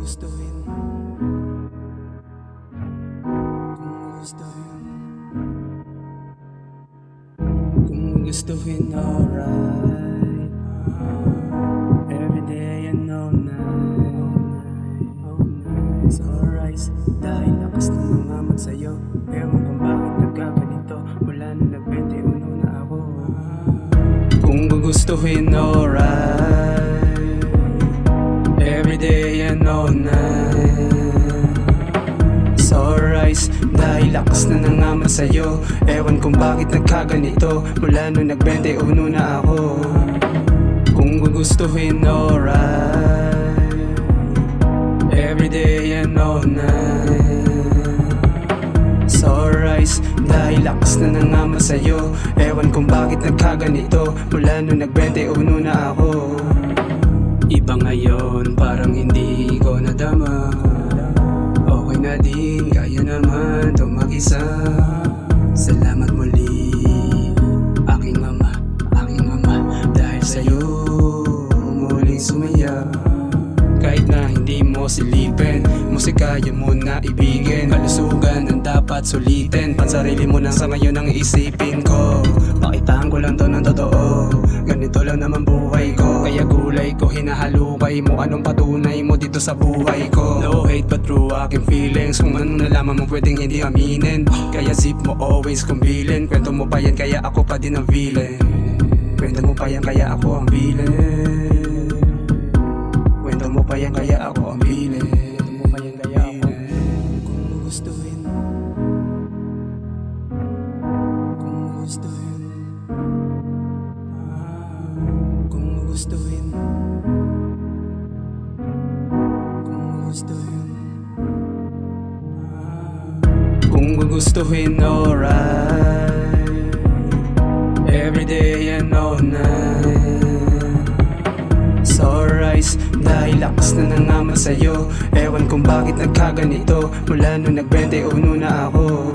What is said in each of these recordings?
gustuhin, kung gustuhin, kung gustuhin, alright. Everyday and all night, all night. It's alright, dahil lakas na nangamat sa'yo. Ewan kung bakit nagkaganito, mula nung nag-21 na ako. Kung gugustuhin, alright. Everyday and all night. It's alright, dahil lakas na nangamat sa'yo. Ewan kung bakit nagkaganito, mula nung nag-21 na ako. Kung gugustuhin, alright. Everyday and all night. It's alright, dahil lakas na nangamat sa'yo. Ewan kung bakit nagkaganito, mula nung nag-21 na ako. Iba ngayon, parang hindi ko nadama. Okay na din, kaya naman to mag-isa. Salamat muli, aking mama, dahil sa'yo muling sumaya. Kahit na hindi mo silipin, musika yun muna ibigin. Kalusugan ang dapat sulitin, pansarili mo na sa ngayon ang isipin ko. Pakitaan ko lang to ng totoo, ganito lang naman buhay ko. Kaya gulay ko, hinahalukay mo, anong patunay mo dito sa buhay ko. No hate but true aking feelings, kung anong nalaman mo pwedeng hindi aminin. Kaya zip mo always kumbilin, kwento mo pa yan kaya ako pa din ang villain. Kwento mo pa yan kaya ako ang villain. Kwento mo pa yan kaya ako ang villain. Kwento mo pa yan kaya ako. Kung gustuhin, kung gustuhin, kung gustuhin, kung gustuhin, kung gugustuhin, alright. Everyday and all night. It's alright, dahil lakas na nangamat sa'yo. Ewan kung bakit nagkaganito, mula nung nag-21 na ako.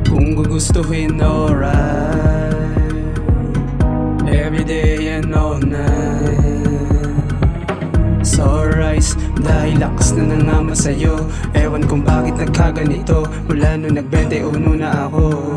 Kung gugustuhin, alright. Everyday and all night. It's alright, dahil lakas na nangamat sa'yo. Ewan kung bakit nagkaganito, mula nung nag-21 na ako.